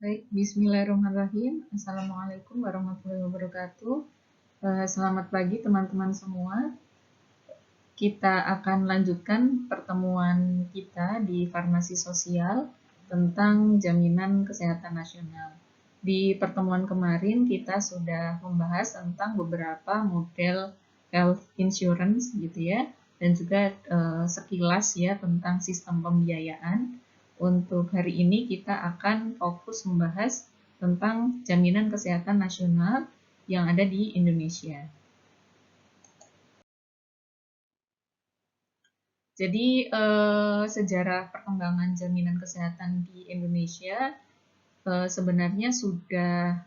Baik, bismillahirrahmanirrahim. Assalamualaikum warahmatullahi wabarakatuh. Selamat pagi teman-teman semua. Kita akan lanjutkan pertemuan kita di Farmasi Sosial tentang jaminan kesehatan nasional. Di pertemuan kemarin kita sudah membahas tentang beberapa model health insurance gitu ya, dan juga sekilas ya tentang sistem pembiayaan. Untuk hari ini kita akan fokus membahas tentang jaminan kesehatan nasional yang ada di Indonesia. Jadi sejarah perkembangan jaminan kesehatan di Indonesia sebenarnya sudah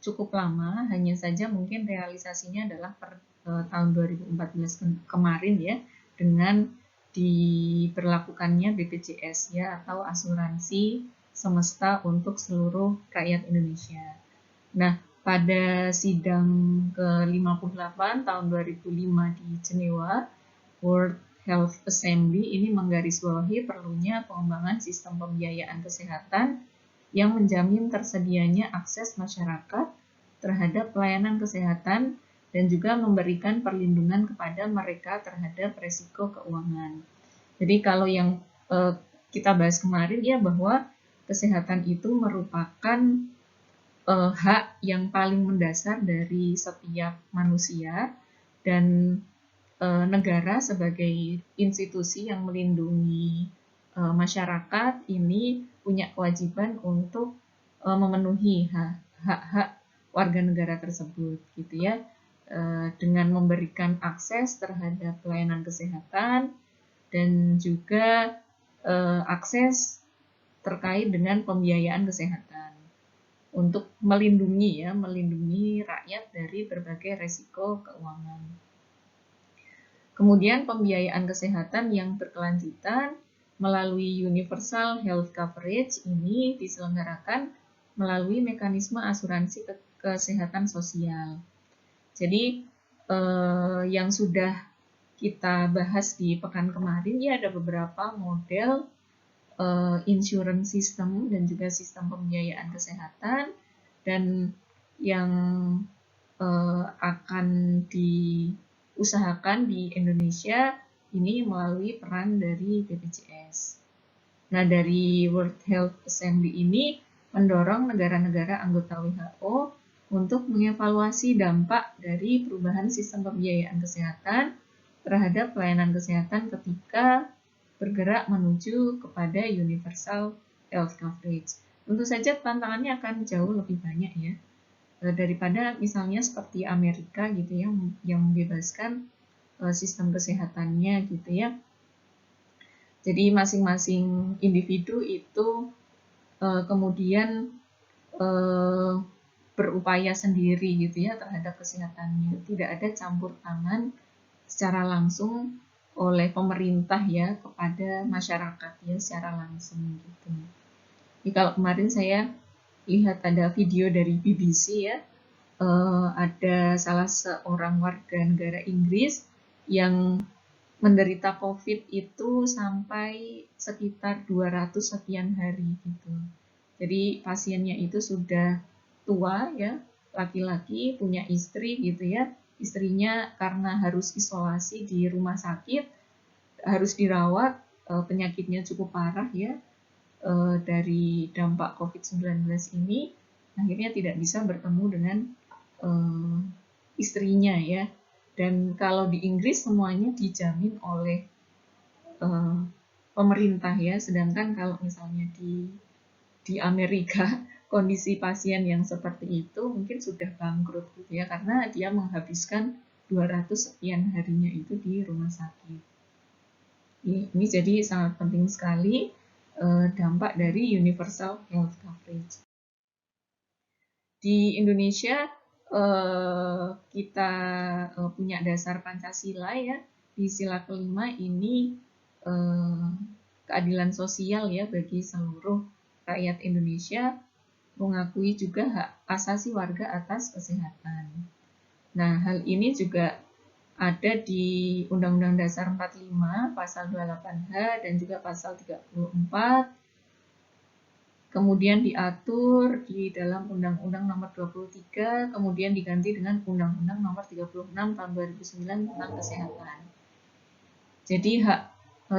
cukup lama, hanya saja mungkin realisasinya adalah per tahun 2014 kemarin ya, dengan diberlakukannya BPJS ya, atau asuransi semesta untuk seluruh rakyat Indonesia. Nah, pada sidang ke-58 tahun 2005 di Jenewa, World Health Assembly ini menggarisbawahi perlunya pengembangan sistem pembiayaan kesehatan yang menjamin tersedianya akses masyarakat terhadap pelayanan kesehatan dan juga memberikan perlindungan kepada mereka terhadap resiko keuangan. Jadi kalau yang kita bahas kemarin ya, bahwa kesehatan itu merupakan hak yang paling mendasar dari setiap manusia, dan negara sebagai institusi yang melindungi masyarakat ini punya kewajiban untuk memenuhi hak-hak warga negara tersebut gitu ya, dengan memberikan akses terhadap pelayanan kesehatan dan juga akses terkait dengan pembiayaan kesehatan untuk melindungi rakyat dari berbagai resiko keuangan. Kemudian pembiayaan kesehatan yang berkelanjutan melalui Universal Health Coverage ini diselenggarakan melalui mekanisme asuransi kesehatan sosial. Jadi yang sudah kita bahas di pekan kemarin ya, ada beberapa model insurance system dan juga sistem pembiayaan kesehatan, dan yang akan diusahakan di Indonesia ini melalui peran dari BPJS. Nah, dari World Health Assembly ini mendorong negara-negara anggota WHO untuk mengevaluasi dampak dari perubahan sistem pembiayaan kesehatan terhadap pelayanan kesehatan ketika bergerak menuju kepada universal health coverage. Tentu saja tantangannya akan jauh lebih banyak ya, daripada misalnya seperti Amerika gitu ya, yang membebaskan sistem kesehatannya gitu ya. Jadi masing-masing individu itu kemudian berupaya sendiri gitu ya terhadap kesehatannya. Tidak ada campur tangan secara langsung oleh pemerintah ya kepada masyarakat ya secara langsung gitu. Jadi kalau kemarin saya lihat ada video dari BBC ya, ada salah seorang warga negara Inggris yang menderita COVID itu sampai sekitar 200 sekian hari gitu. Jadi pasiennya itu sudah tua ya, laki-laki, punya istri gitu ya. Istrinya karena harus isolasi di rumah sakit, harus dirawat, penyakitnya cukup parah ya, dari dampak COVID-19 ini, akhirnya tidak bisa bertemu dengan istrinya ya. Dan kalau di Inggris semuanya dijamin oleh pemerintah ya, sedangkan kalau misalnya di Amerika kondisi pasien yang seperti itu mungkin sudah bangkrut gitu ya, karena dia menghabiskan 200 sekian harinya itu di rumah sakit. Ini jadi sangat penting sekali dampak dari universal health coverage. Di Indonesia kita punya dasar Pancasila ya, di sila kelima ini keadilan sosial ya bagi seluruh rakyat Indonesia, mengakui juga hak asasi warga atas kesehatan. Nah, hal ini juga ada di Undang-Undang Dasar 45 pasal 28H dan juga pasal 34, kemudian diatur di dalam Undang-Undang Nomor 23, kemudian diganti dengan Undang-Undang Nomor 36 Tahun 2009 tentang Kesehatan. Jadi hak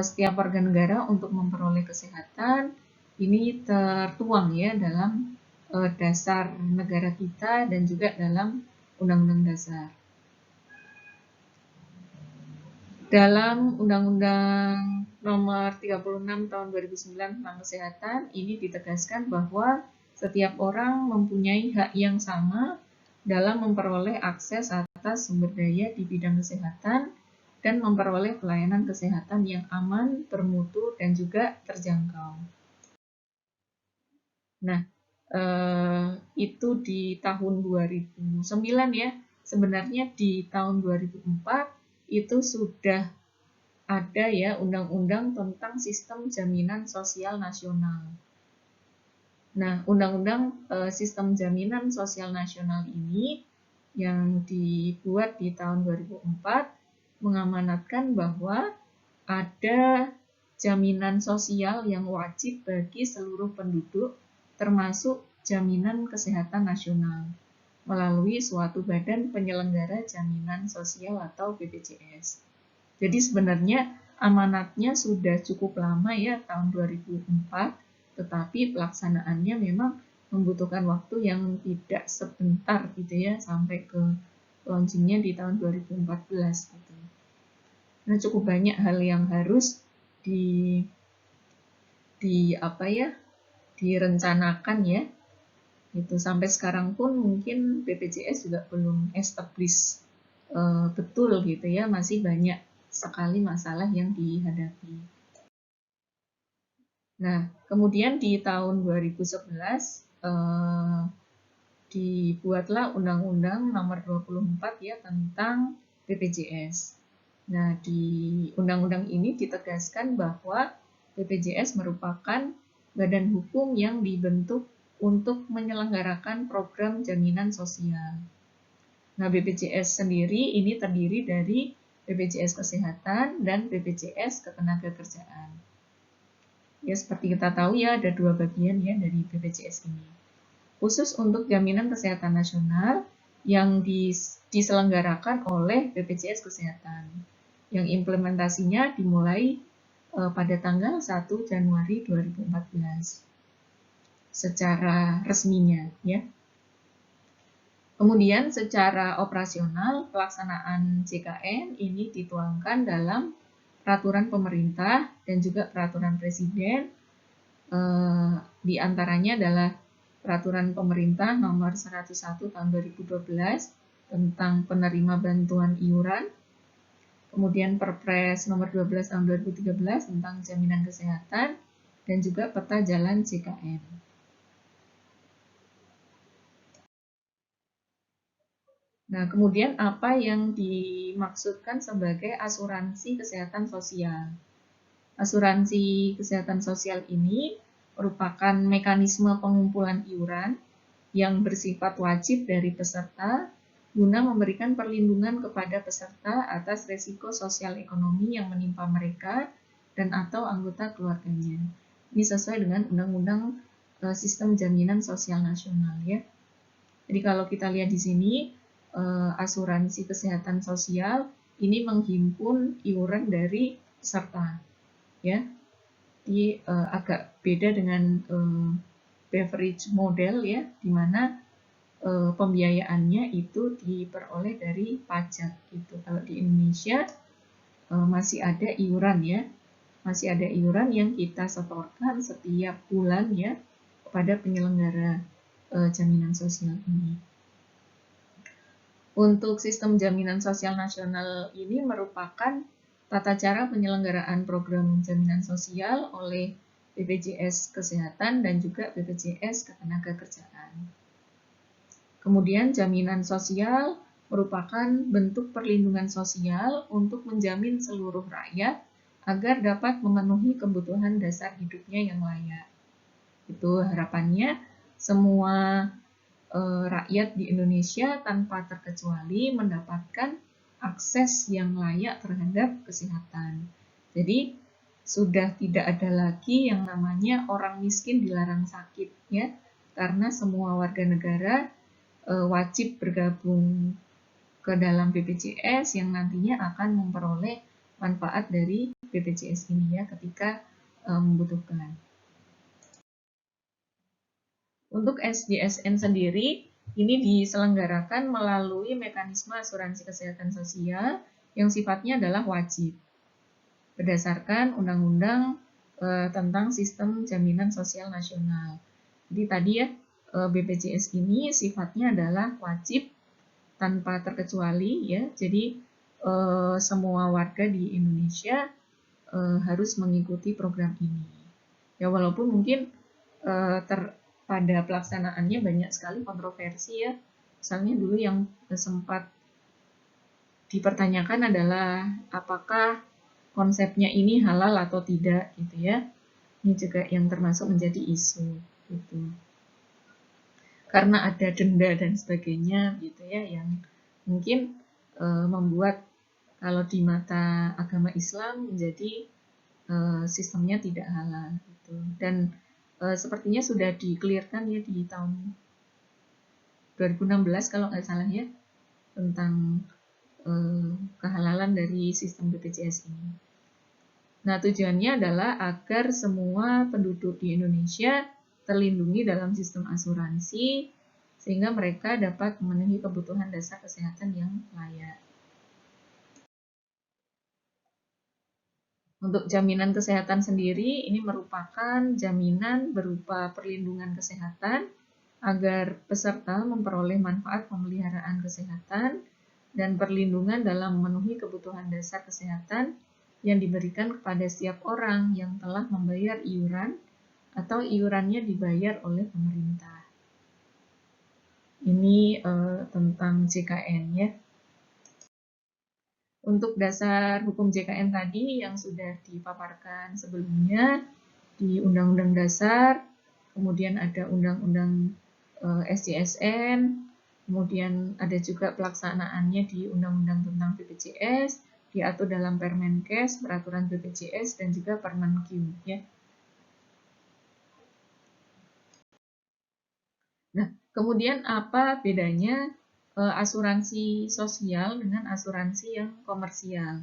setiap warga negara untuk memperoleh kesehatan ini tertuang ya dalam dasar negara kita dan juga dalam Undang-Undang Dasar. Dalam Undang-Undang Nomor 36 Tahun 2009 tentang Kesehatan, ini ditegaskan bahwa setiap orang mempunyai hak yang sama dalam memperoleh akses atas sumber daya di bidang kesehatan dan memperoleh pelayanan kesehatan yang aman, bermutu, dan juga terjangkau. Nah, itu di tahun 2009 ya. Sebenarnya di tahun 2004 itu sudah ada ya undang-undang tentang sistem jaminan sosial nasional. Nah, undang-undang sistem jaminan sosial nasional ini yang dibuat di tahun 2004 mengamanatkan bahwa ada jaminan sosial yang wajib bagi seluruh penduduk termasuk jaminan kesehatan nasional melalui suatu badan penyelenggara jaminan sosial atau BPJS. Jadi sebenarnya amanatnya sudah cukup lama ya, tahun 2004, tetapi pelaksanaannya memang membutuhkan waktu yang tidak sebentar gitu ya, sampai ke launchingnya di tahun 2014 gitu. Nah, cukup banyak hal yang harus direncanakan ya. Itu sampai sekarang pun mungkin BPJS juga belum establish betul gitu ya, masih banyak sekali masalah yang dihadapi. Nah, kemudian di tahun 2011 dibuatlah Undang-Undang Nomor 24 ya tentang BPJS. Nah, di undang-undang ini ditegaskan bahwa BPJS merupakan badan hukum yang dibentuk untuk menyelenggarakan program jaminan sosial. Nah, BPJS sendiri ini terdiri dari BPJS Kesehatan dan BPJS Ketenagakerjaan. Ya, seperti kita tahu ya, ada dua bagian ya dari BPJS ini. Khusus untuk jaminan kesehatan nasional yang diselenggarakan oleh BPJS Kesehatan, yang implementasinya dimulai pada tanggal 1 Januari 2014 secara resminya ya. Kemudian secara operasional pelaksanaan JKN ini dituangkan dalam peraturan pemerintah dan juga peraturan presiden. Di antaranya adalah peraturan pemerintah nomor 101 tahun 2012 tentang penerima bantuan iuran. Kemudian Perpres nomor 12 tahun 2013 tentang jaminan kesehatan dan juga peta jalan JKN. Nah, kemudian apa yang dimaksudkan sebagai asuransi kesehatan sosial? Asuransi kesehatan sosial ini merupakan mekanisme pengumpulan iuran yang bersifat wajib dari peserta guna memberikan perlindungan kepada peserta atas risiko sosial ekonomi yang menimpa mereka dan atau anggota keluarganya. Ini sesuai dengan Undang-Undang Sistem Jaminan Sosial Nasional ya. Jadi kalau kita lihat di sini asuransi kesehatan sosial ini menghimpun iuran dari peserta ya. Jadi agak beda dengan beverage model ya, di mana pembiayaannya itu diperoleh dari pajak gitu. Kalau di Indonesia masih ada iuran ya, masih ada iuran yang kita setorkan setiap bulan ya kepada penyelenggara jaminan sosial ini. Untuk sistem jaminan sosial nasional ini merupakan tata cara penyelenggaraan program jaminan sosial oleh BPJS Kesehatan dan juga BPJS Ketenagakerjaan. Kemudian jaminan sosial merupakan bentuk perlindungan sosial untuk menjamin seluruh rakyat agar dapat memenuhi kebutuhan dasar hidupnya yang layak. Itu harapannya semua rakyat di Indonesia tanpa terkecuali mendapatkan akses yang layak terhadap kesehatan. Jadi sudah tidak ada lagi yang namanya orang miskin dilarang sakit ya, karena semua warga negara wajib bergabung ke dalam BPJS yang nantinya akan memperoleh manfaat dari BPJS ini ya ketika membutuhkan. Untuk SJSN sendiri ini diselenggarakan melalui mekanisme asuransi kesehatan sosial yang sifatnya adalah wajib berdasarkan Undang-Undang tentang Sistem Jaminan Sosial Nasional. Jadi tadi ya BPJS ini sifatnya adalah wajib tanpa terkecuali ya. Jadi semua warga di Indonesia harus mengikuti program ini. Ya walaupun mungkin pada pelaksanaannya banyak sekali kontroversi ya. Misalnya dulu yang sempat dipertanyakan adalah apakah konsepnya ini halal atau tidak gitu ya. Ini juga yang termasuk menjadi isu gitu. Karena ada denda dan sebagainya gitu ya yang mungkin membuat kalau di mata agama Islam menjadi sistemnya tidak halal gitu. Dan sepertinya sudah di-clearkan ya di tahun 2016 kalau nggak salah ya tentang kehalalan dari sistem BPJS ini. Nah, tujuannya adalah agar semua penduduk di Indonesia terlindungi dalam sistem asuransi sehingga mereka dapat memenuhi kebutuhan dasar kesehatan yang layak. Untuk jaminan kesehatan sendiri, ini merupakan jaminan berupa perlindungan kesehatan agar peserta memperoleh manfaat pemeliharaan kesehatan dan perlindungan dalam memenuhi kebutuhan dasar kesehatan yang diberikan kepada setiap orang yang telah membayar iuran atau iurannya dibayar oleh pemerintah. Ini tentang JKN ya. Untuk dasar hukum JKN tadi yang sudah dipaparkan sebelumnya di Undang-Undang Dasar, kemudian ada Undang-Undang SJSN, kemudian ada juga pelaksanaannya di Undang-Undang tentang BPJS, diatur dalam Permenkes, Peraturan BPJS, dan juga Permenkyu. Ya. Nah, kemudian apa bedanya asuransi sosial dengan asuransi yang komersial?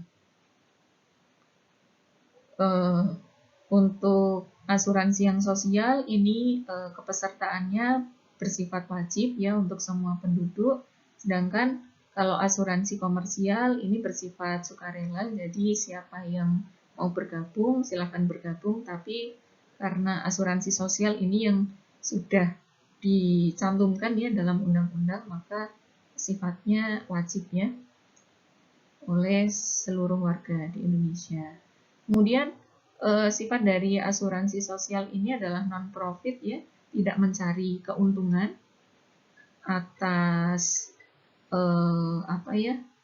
Untuk asuransi yang sosial ini kepesertaannya bersifat wajib ya untuk semua penduduk, sedangkan kalau asuransi komersial ini bersifat sukarela, jadi siapa yang mau bergabung silahkan bergabung, tapi karena asuransi sosial ini yang sudah dicantumkan ya dalam undang-undang maka sifatnya wajib ya oleh seluruh warga di Indonesia. Kemudian sifat dari asuransi sosial ini adalah non-profit ya, tidak mencari keuntungan atas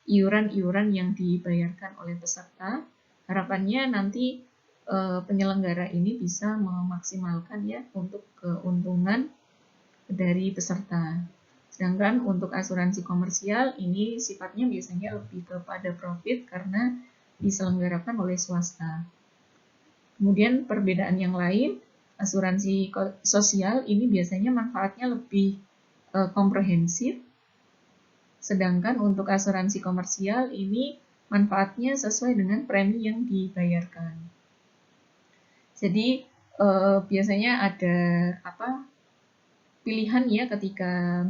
iuran-iuran yang dibayarkan oleh peserta. Harapannya nanti penyelenggara ini bisa memaksimalkan ya untuk keuntungan dari peserta. Sedangkan untuk asuransi komersial ini sifatnya biasanya lebih kepada profit karena diselenggarakan oleh swasta. Kemudian perbedaan yang lain, asuransi sosial ini biasanya manfaatnya lebih komprehensif, sedangkan untuk asuransi komersial ini manfaatnya sesuai dengan premi yang dibayarkan. Jadi biasanya ada pilihan ya ketika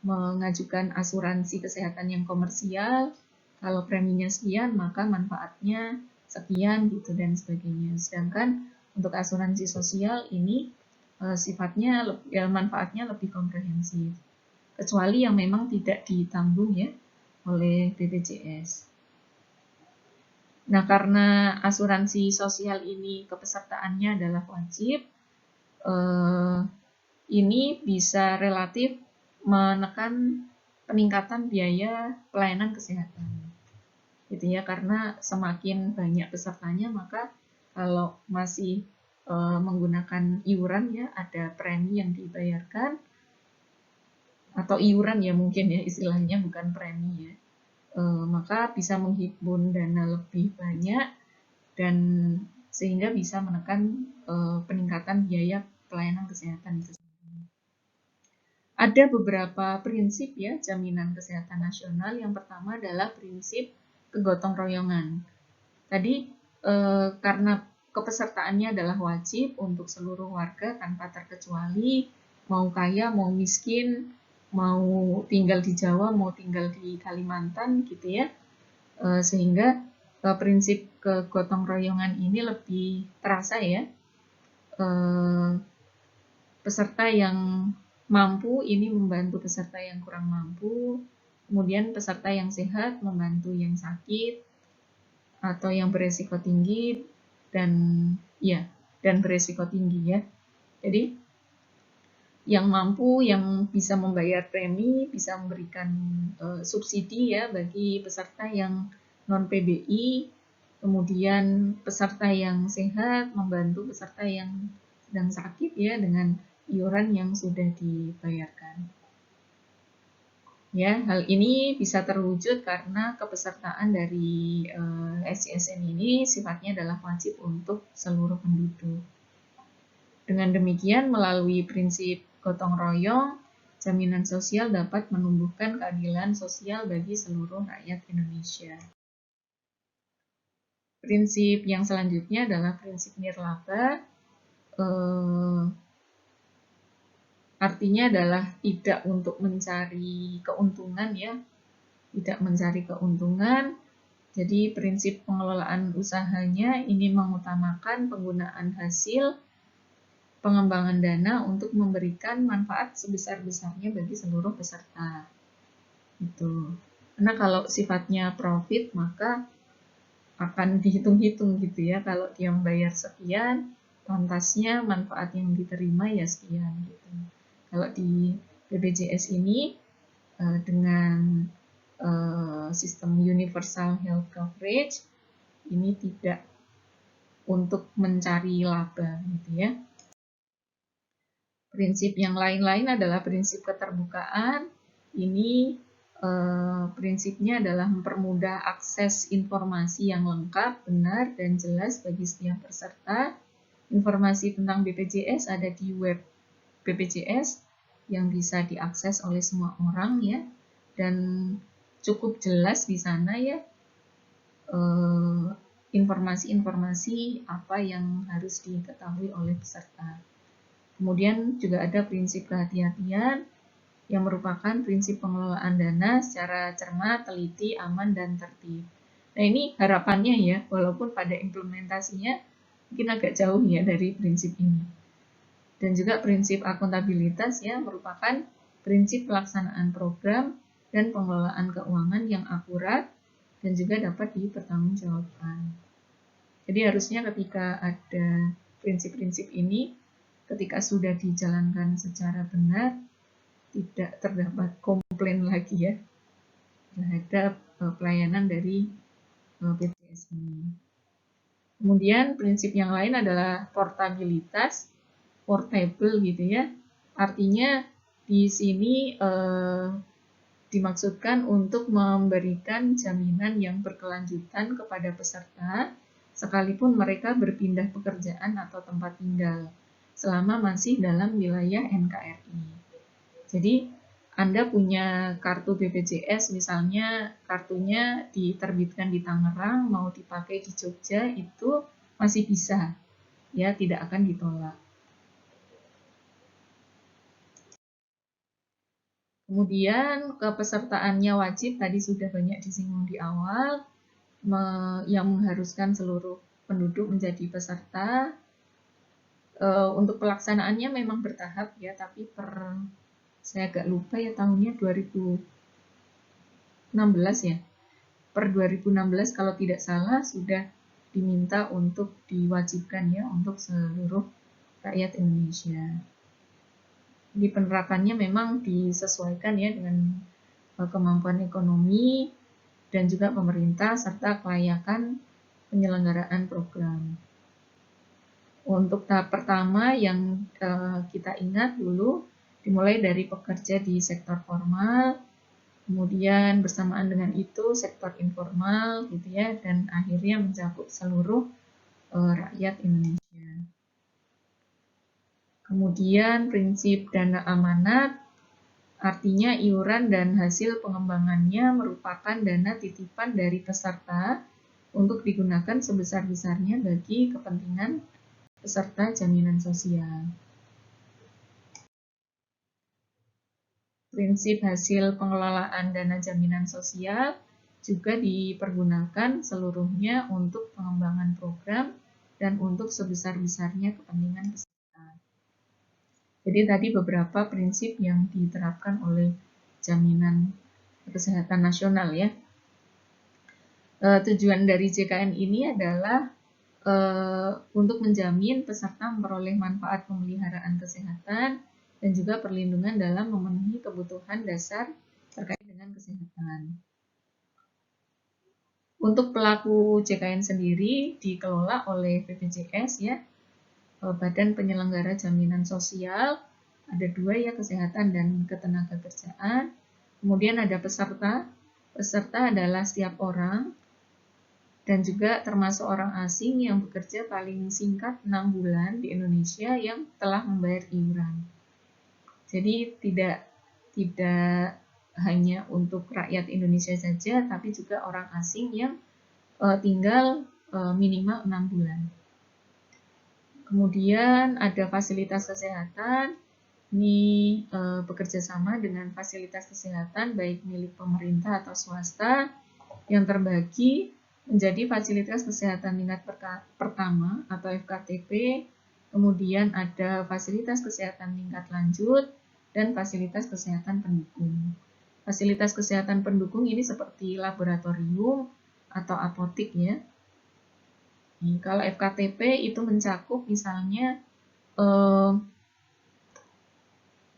mengajukan asuransi kesehatan yang komersial, kalau preminya sekian maka manfaatnya sekian gitu dan sebagainya. Sedangkan untuk asuransi sosial ini sifatnya manfaatnya lebih komprehensif. Kecuali yang memang tidak ditanggung ya oleh BPJS. Nah, karena asuransi sosial ini kepesertaannya adalah wajib, ini bisa relatif menekan peningkatan biaya pelayanan kesehatan. Gitu ya, karena semakin banyak pesertanya maka kalau masih menggunakan iuran ya, ada premi yang dibayarkan atau iuran ya mungkin ya istilahnya bukan premi ya. Maka bisa menghimpun dana lebih banyak dan sehingga bisa menekan peningkatan biaya pelayanan kesehatan itu. Ada beberapa prinsip ya jaminan kesehatan nasional. Yang pertama adalah prinsip kegotong royongan. Tadi karena kepesertaannya adalah wajib untuk seluruh warga tanpa terkecuali, mau kaya, mau miskin, mau tinggal di Jawa, mau tinggal di Kalimantan gitu ya. Sehingga prinsip kegotong royongan ini lebih terasa ya. Peserta yang mampu ini membantu peserta yang kurang mampu, kemudian peserta yang sehat membantu yang sakit atau yang beresiko tinggi dan beresiko tinggi ya. Jadi yang mampu, yang bisa membayar premi, bisa memberikan subsidi ya bagi peserta yang non PBI, kemudian peserta yang sehat membantu peserta yang sedang sakit ya dengan iuran yang sudah dibayarkan. Ya, hal ini bisa terwujud karena kepesertaan dari SCSN ini sifatnya adalah wajib untuk seluruh penduduk. Dengan demikian, melalui prinsip gotong royong, jaminan sosial dapat menumbuhkan keadilan sosial bagi seluruh rakyat Indonesia. Prinsip yang selanjutnya adalah prinsip nirlaba. Artinya adalah tidak untuk mencari keuntungan ya, tidak mencari keuntungan. Jadi prinsip pengelolaan usahanya ini mengutamakan penggunaan hasil pengembangan dana untuk memberikan manfaat sebesar-besarnya bagi seluruh peserta. Gitu. Karena kalau sifatnya profit maka akan dihitung-hitung gitu ya. Kalau dia membayar sekian, pantasnya manfaat yang diterima ya sekian gitu. Kalau di BPJS ini dengan sistem universal health coverage ini tidak untuk mencari laba gitu ya. Prinsip yang lain-lain adalah prinsip keterbukaan. Ini prinsipnya adalah mempermudah akses informasi yang lengkap, benar, dan jelas bagi setiap peserta. Informasi tentang BPJS ada di web BPJS yang bisa diakses oleh semua orang ya, dan cukup jelas di sana ya informasi-informasi apa yang harus diketahui oleh peserta. Kemudian juga ada prinsip kehati-hatian yang merupakan prinsip pengelolaan dana secara cermat, teliti, aman, dan tertib. Nah ini harapannya ya, walaupun pada implementasinya mungkin agak jauh ya dari prinsip ini. Dan juga prinsip akuntabilitas ya merupakan prinsip pelaksanaan program dan pengelolaan keuangan yang akurat dan juga dapat dipertanggungjawabkan. Jadi harusnya ketika ada prinsip-prinsip ini, ketika sudah dijalankan secara benar, tidak terdapat komplain lagi ya terhadap pelayanan dari BPJS ini. Kemudian prinsip yang lain adalah portabilitas, portable gitu ya. Artinya di sini dimaksudkan untuk memberikan jaminan yang berkelanjutan kepada peserta sekalipun mereka berpindah pekerjaan atau tempat tinggal selama masih dalam wilayah NKRI. Jadi Anda punya kartu BPJS misalnya kartunya diterbitkan di Tangerang mau dipakai di Jogja itu masih bisa ya, tidak akan ditolak. Kemudian kepesertaannya wajib tadi sudah banyak disinggung di awal yang mengharuskan seluruh penduduk menjadi peserta. Untuk pelaksanaannya memang bertahap ya, tapi saya agak lupa ya tahunnya 2016 ya. Per 2016 kalau tidak salah sudah diminta untuk diwajibkan ya untuk seluruh rakyat Indonesia. Di penerapannya memang disesuaikan ya dengan kemampuan ekonomi dan juga pemerintah serta kelayakan penyelenggaraan program. Untuk tahap pertama yang kita ingat dulu dimulai dari pekerja di sektor formal, kemudian bersamaan dengan itu sektor informal gitu ya, dan akhirnya mencakup seluruh rakyat Indonesia. Kemudian prinsip dana amanat, artinya iuran dan hasil pengembangannya merupakan dana titipan dari peserta untuk digunakan sebesar-besarnya bagi kepentingan peserta jaminan sosial. Prinsip hasil pengelolaan dana jaminan sosial juga dipergunakan seluruhnya untuk pengembangan program dan untuk sebesar-besarnya kepentingan peserta. Jadi tadi beberapa prinsip yang diterapkan oleh jaminan kesehatan nasional ya. Tujuan dari JKN ini adalah untuk menjamin peserta memperoleh manfaat pemeliharaan kesehatan dan juga perlindungan dalam memenuhi kebutuhan dasar terkait dengan kesehatan. Untuk pelaku JKN sendiri dikelola oleh BPJS ya, Badan Penyelenggara Jaminan Sosial, ada dua ya, kesehatan dan ketenagakerjaan. Kemudian ada peserta, peserta adalah setiap orang dan juga termasuk orang asing yang bekerja paling singkat 6 bulan di Indonesia yang telah membayar iuran. Jadi tidak hanya untuk rakyat Indonesia saja, tapi juga orang asing yang tinggal minimal 6 bulan. Kemudian ada fasilitas kesehatan, ini bekerja sama dengan fasilitas kesehatan baik milik pemerintah atau swasta yang terbagi menjadi fasilitas kesehatan tingkat pertama atau FKTP, kemudian ada fasilitas kesehatan tingkat lanjut, dan fasilitas kesehatan pendukung. Fasilitas kesehatan pendukung ini seperti laboratorium atau apotik ya. Kalau FKTP itu mencakup misalnya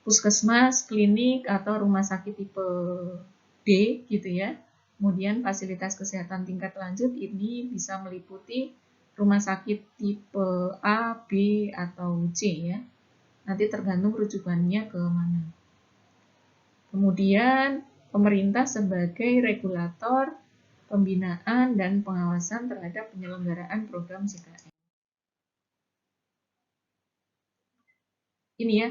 puskesmas, klinik, atau rumah sakit tipe D gitu ya. Kemudian fasilitas kesehatan tingkat lanjut ini bisa meliputi rumah sakit tipe A, B, atau C ya. Nanti tergantung rujukannya ke mana. Kemudian pemerintah sebagai regulator pembinaan dan pengawasan terhadap penyelenggaraan program JKN. Ini ya,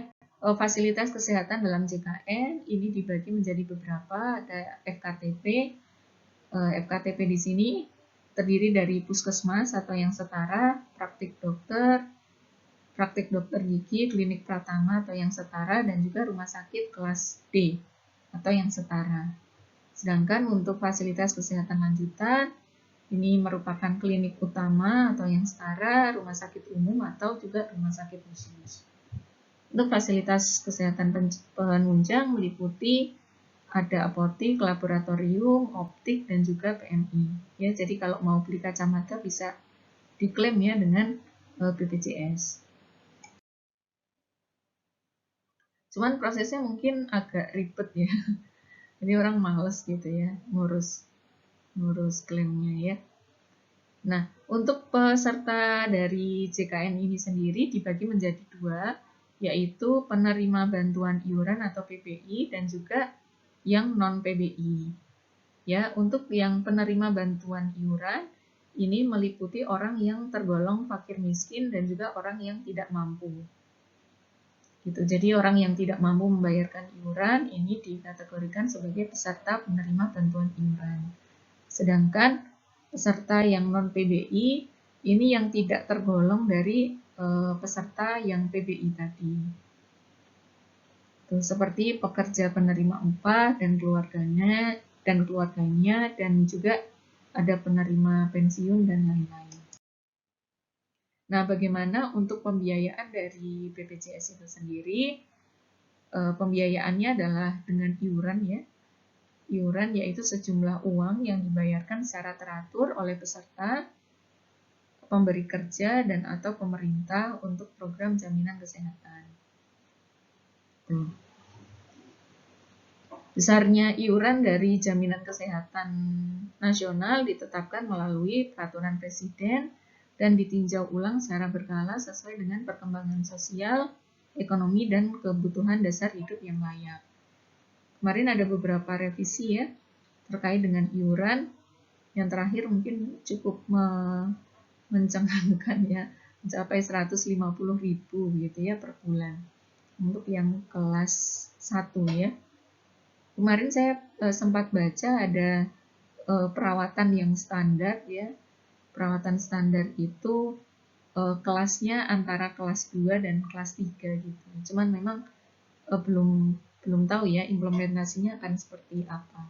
fasilitas kesehatan dalam JKN ini dibagi menjadi beberapa, ada FKTP. FKTP di sini terdiri dari puskesmas atau yang setara, praktik dokter gigi, klinik pratama atau yang setara, dan juga rumah sakit kelas D atau yang setara. Sedangkan untuk fasilitas kesehatan lanjutan, ini merupakan klinik utama atau yang setara, rumah sakit umum atau juga rumah sakit khusus. Untuk fasilitas kesehatan penunjang meliputi ada apotik, laboratorium, optik, dan juga PMI. Ya, jadi kalau mau beli kacamata bisa diklaim ya dengan BPJS. Cuman prosesnya mungkin agak ribet ya. Jadi orang males gitu ya ngurus klaimnya ya. Nah, untuk peserta dari JKN ini sendiri dibagi menjadi dua, yaitu penerima bantuan iuran atau PBI dan juga yang non-PBI. Ya, untuk yang penerima bantuan iuran ini meliputi orang yang tergolong fakir miskin dan juga orang yang tidak mampu. Gitu. Jadi orang yang tidak mampu membayarkan iuran ini dikategorikan sebagai peserta penerima bantuan iuran. Sedangkan peserta yang non-PBI ini yang tidak tergolong dari peserta yang PBI tadi. Tuh, seperti pekerja penerima upah dan keluarganya dan juga ada penerima pensiun dan lain-lain. Nah, bagaimana untuk pembiayaan dari BPJS itu sendiri? Pembiayaannya adalah dengan iuran ya. Iuran yaitu sejumlah uang yang dibayarkan secara teratur oleh peserta, pemberi kerja, dan atau pemerintah untuk program jaminan kesehatan. Tuh. Besarnya iuran dari jaminan kesehatan nasional ditetapkan melalui peraturan presiden dan ditinjau ulang secara berkala sesuai dengan perkembangan sosial, ekonomi, dan kebutuhan dasar hidup yang layak. Kemarin ada beberapa revisi ya terkait dengan iuran. Yang terakhir mungkin cukup mencengangkan ya, mencapai 150.000 gitu ya per bulan untuk yang kelas 1 ya. Kemarin saya sempat baca ada perawatan yang standar ya. Perawatan standar itu kelasnya antara kelas 2 dan kelas 3 gitu. Cuman memang belum tahu ya implementasinya akan seperti apa.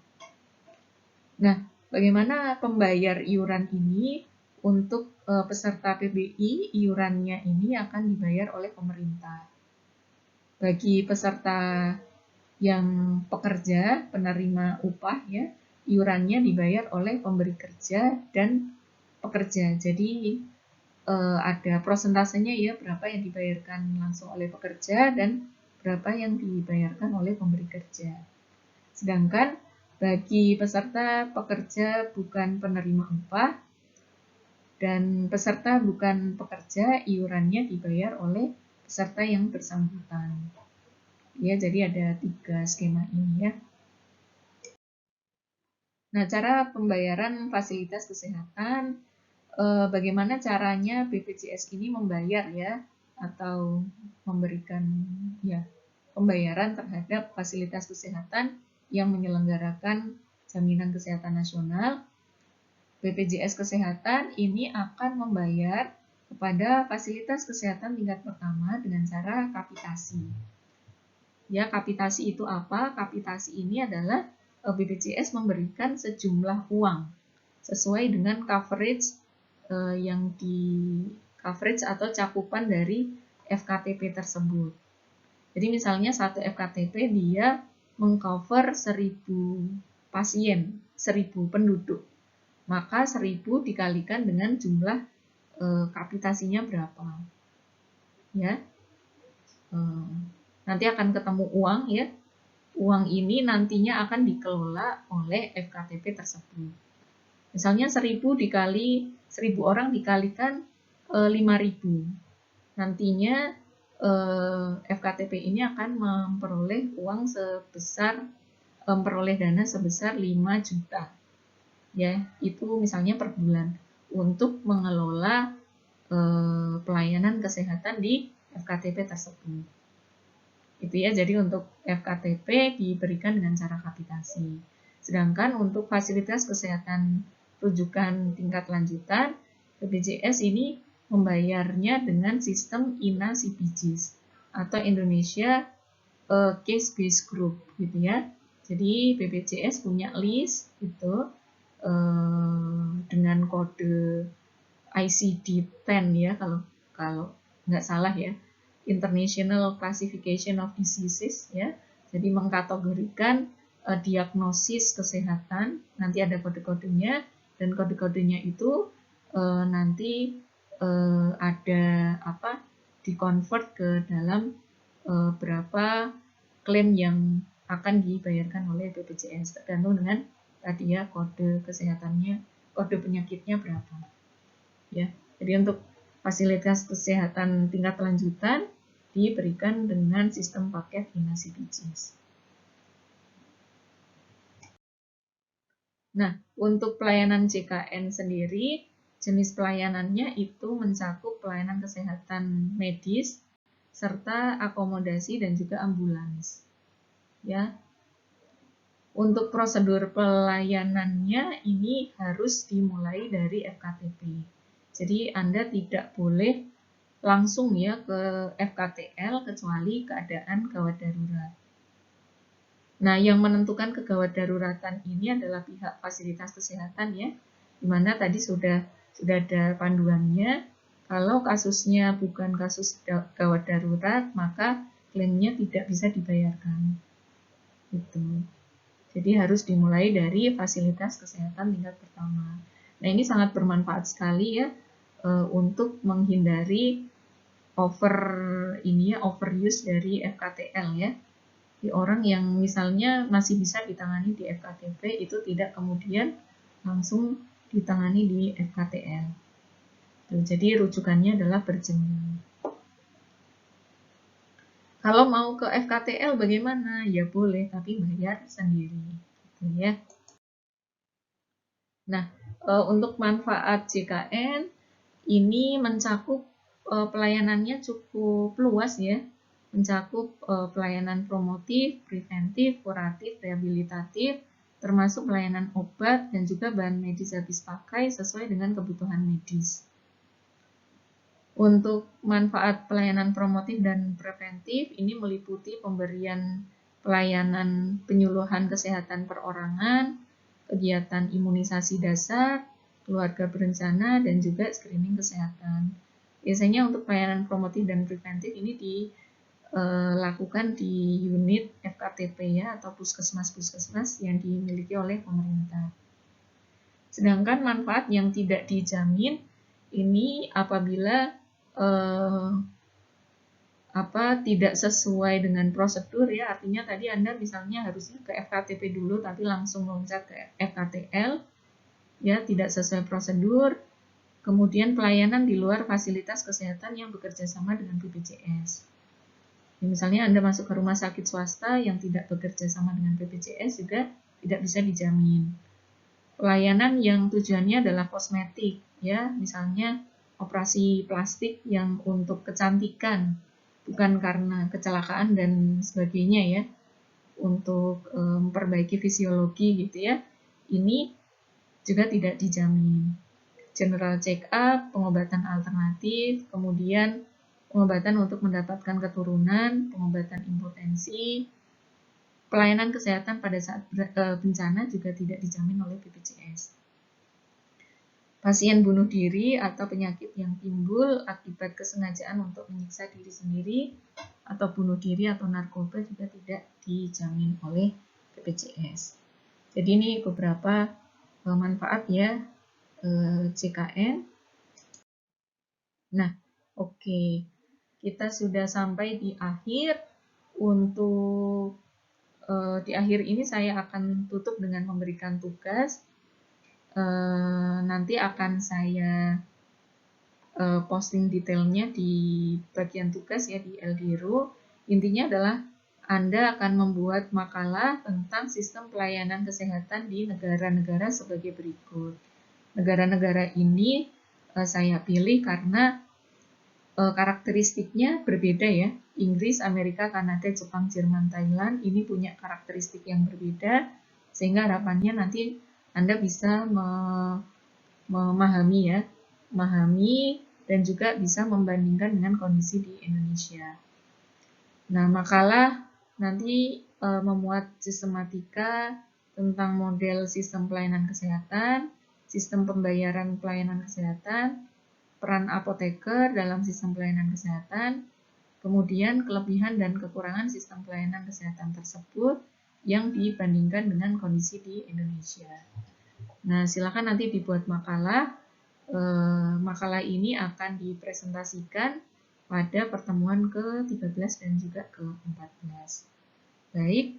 Nah, bagaimana pembayar iuran ini untuk peserta PBI, iurannya ini akan dibayar oleh pemerintah. Bagi peserta yang pekerja, penerima upah ya, iurannya dibayar oleh pemberi kerja dan pekerja. Jadi ada prosentasenya ya, berapa yang dibayarkan langsung oleh pekerja dan berapa yang dibayarkan oleh pemberi kerja. Sedangkan bagi peserta pekerja bukan penerima upah dan peserta bukan pekerja, iurannya dibayar oleh peserta yang bersangkutan. Ya, jadi ada 3 skema ini ya. Nah, cara pembayaran fasilitas kesehatan, bagaimana caranya BPJS ini membayar ya, atau memberikan ya pembayaran terhadap fasilitas kesehatan yang menyelenggarakan jaminan kesehatan nasional. BPJS Kesehatan ini akan membayar kepada fasilitas kesehatan tingkat pertama dengan cara kapitasi. Ya, kapitasi itu apa? Kapitasi ini adalah BPJS memberikan sejumlah uang sesuai dengan coverage yang coverage atau cakupan dari FKTP tersebut. Jadi misalnya satu FKTP dia mengcover 1000 pasien, 1000 penduduk. Maka 1000 dikalikan dengan jumlah kapitasinya berapa. Ya. Nanti akan ketemu uang ya. Uang ini nantinya akan dikelola oleh FKTP tersebut. Misalnya 1000 dikali 1000 orang dikalikan 5000. Nantinya FKTP ini akan memperoleh uang sebesar memperoleh dana sebesar 5 juta. Ya, itu misalnya per bulan untuk mengelola pelayanan kesehatan di FKTP tersebut. Itu ya, jadi untuk FKTP diberikan dengan cara kapitasi. Sedangkan untuk fasilitas kesehatan rujukan tingkat lanjutan, BPJS ini membayarnya dengan sistem INA-CPGS atau Indonesia Case Based Group gitu ya. Jadi BPJS punya list itu dengan kode ICD-10 ya, kalau nggak salah ya, International Classification of Diseases ya. Jadi mengkategorikan diagnosis kesehatan, nanti ada kode-kodenya, dan kode-kodenya itu nanti ada di-convert ke dalam berapa klaim yang akan dibayarkan oleh BPJS, tergantung dengan tadi ya kode kesehatannya, kode penyakitnya berapa. Ya, jadi untuk fasilitas kesehatan tingkat lanjutan diberikan dengan sistem paket INA-CPGS. Nah, untuk pelayanan JKN sendiri, jenis pelayanannya itu mencakup pelayanan kesehatan medis serta akomodasi dan juga ambulans. Ya. Untuk prosedur pelayanannya ini harus dimulai dari FKTP. Jadi Anda tidak boleh langsung ya ke FKTL kecuali keadaan gawat darurat. Nah, yang menentukan kegawat daruratan ini adalah pihak fasilitas kesehatan ya, di mana tadi sudah ada panduannya. Kalau kasusnya bukan kasus gawat darurat, maka klaimnya tidak bisa dibayarkan. Gitu. Jadi harus dimulai dari fasilitas kesehatan tingkat pertama. Nah, ini sangat bermanfaat sekali ya untuk menghindari overuse dari FKTL ya. Di orang yang misalnya masih bisa ditangani di FKTP itu tidak kemudian langsung ditangani di FKTL. Jadi rujukannya adalah berjenjang. Kalau mau ke FKTL bagaimana? Ya boleh, tapi bayar sendiri. Gitu ya. Nah, untuk manfaat JKN ini mencakup pelayanannya cukup luas ya, mencakup pelayanan promotif, preventif, kuratif, rehabilitatif, termasuk pelayanan obat dan juga bahan medis habis pakai sesuai dengan kebutuhan medis. Untuk manfaat pelayanan promotif dan preventif ini meliputi pemberian pelayanan penyuluhan kesehatan perorangan, kegiatan imunisasi dasar, keluarga berencana, dan juga screening kesehatan. Biasanya untuk pelayanan promotif dan preventif ini dilakukan di unit FKTP ya, atau puskesmas-puskesmas yang dimiliki oleh pemerintah. Sedangkan manfaat yang tidak dijamin ini apabila tidak sesuai dengan prosedur ya, artinya tadi Anda misalnya harusnya ke FKTP dulu tapi langsung loncat ke FKTL ya, tidak sesuai prosedur. Kemudian pelayanan di luar fasilitas kesehatan yang bekerja sama dengan BPJS. Ya, misalnya Anda masuk ke rumah sakit swasta yang tidak bekerja sama dengan BPJS juga tidak bisa dijamin. Pelayanan yang tujuannya adalah kosmetik ya, misalnya operasi plastik yang untuk kecantikan, bukan karena kecelakaan dan sebagainya ya, untuk memperbaiki fisiologi gitu ya, ini juga tidak dijamin. General check up, pengobatan alternatif, kemudian pengobatan untuk mendapatkan keturunan, pengobatan impotensi, pelayanan kesehatan pada saat bencana juga tidak dijamin oleh BPJS. Pasien bunuh diri atau penyakit yang timbul akibat kesengajaan untuk menyiksa diri sendiri atau bunuh diri atau narkoba juga tidak dijamin oleh BPJS. Jadi ini beberapa manfaat ya JKN. Nah, oke. Kita sudah sampai di akhir. Untuk di akhir ini saya akan tutup dengan memberikan tugas. Nanti akan saya posting detailnya di bagian tugas ya di LDRO. Intinya adalah Anda akan membuat makalah tentang sistem pelayanan kesehatan di negara-negara sebagai berikut. Negara-negara ini saya pilih karena karakteristiknya berbeda ya. Inggris, Amerika, Kanada, Jepang, Jerman, Thailand ini punya karakteristik yang berbeda, sehingga harapannya nanti Anda bisa memahami ya, dan juga bisa membandingkan dengan kondisi di Indonesia. Nah, makalah nanti memuat sistematika tentang model sistem pelayanan kesehatan, sistem pembayaran pelayanan kesehatan, peran apoteker dalam sistem pelayanan kesehatan, kemudian kelebihan dan kekurangan sistem pelayanan kesehatan tersebut yang dibandingkan dengan kondisi di Indonesia. Nah, silakan nanti dibuat makalah. Makalah ini akan dipresentasikan pada pertemuan ke-13 dan juga ke-14. Baik,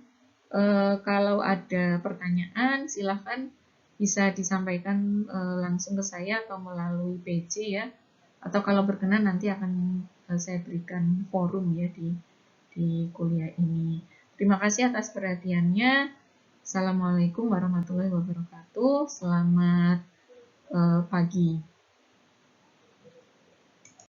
kalau ada pertanyaan silahkan bisa disampaikan langsung ke saya atau melalui PJ ya, atau kalau berkenan nanti akan saya berikan forum ya di kuliah ini. Terima kasih atas perhatiannya. Assalamualaikum warahmatullahi wabarakatuh. Selamat pagi.